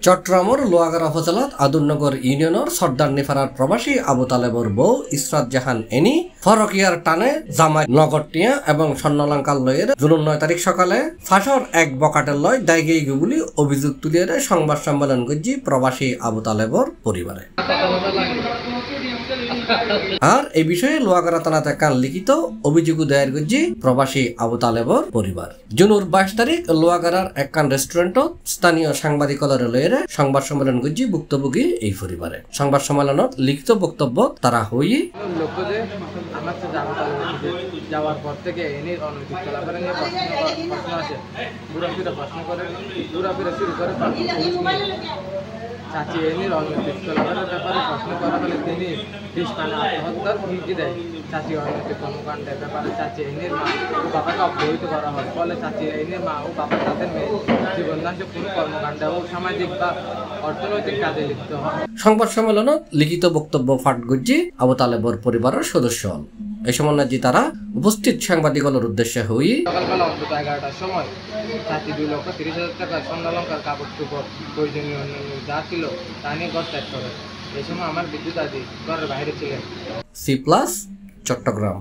চট্টগ্রামের লোহাগাড়া উপজেলাত আদুরনগর ইউনিয়নের সর্দারনিপাড়ার প্রবাসী আবু তালেবর বউ ইসরাত জাহান এনি ফরকিয়ার টানে জামাই নগরটিয়া এবং স্বর্ণলঙ্কার লয়ের জুন 9 তারিখ সকালে ফাঁসর এক বকাটের লয় দায়গেই বলে অভিযোগ তুলিয়ে সংবাদ সম্মেলন করছি প্রবাসী আবু তালেবর পরিবারে। আর এই বিষয়ে লোহাগাড়া থানাতে কান লিখিত অভিযোগ দায়ের করছি প্রবাসী আবু তালেবর পরিবার। জুনের 22 তারিখ লোহাগাড়ার একখান রেস্টুরেন্টত স্থানীয় সাংবাদিকদের লয়ের সংবাদ সম্মেলন করছি ভুক্তভোগী এই পরিবারে। সংবাদ সম্মেলনত লিখিত বক্তব্য তারা হই যাওয়ার পর থেকে এনে অনৈতিক চলাফেরা নিয়ে প্রশ্ন আসে, ঘোরাফেরা প্রশ্ন করে, ঘোরাফেরা শুরু করে চাচি এনির অনৈতিক চলাফেরার ব্যাপারে প্রশ্ন করা হলে তিনি বিষপানে আত্মহত্যার হুমকি দেয়। চাচি অনৈতিক কর্মকাণ্ডের ব্যাপারে চাচি এনির মা ও বাবাকে অবহিত করা হয়। ফলে চাচি এনির মা ও বাবা তাদের মেয়ে জীবনদাসে কোনো কর্মকাণ্ডে ও সামাজিক বা অর্থনৈতিক কাজে লিপ্ত হয়। সংবাদ সম্মেলনত লিখিত বক্তব্য পাঠ করছি আবু তালেবর পরিবারের সদস্য। এই সময় তারা উপস্থিত সাংবাদিকদের উদ্দেশ্যে হই সকালবেলা অন্তত 11টার সময় চাচি 2,30,000 টাকা স্বর্ণলঙ্কার কাপড় চোপড় প্রয়োজনীয় অন্যান্য যা ছিল তা নিয়ে ঘর ত্যাগ করে। এই সময় আমার বিদ্যুৎ আদি ঘরের বাইরে ছিলেন। C+ চট্টগ্রাম।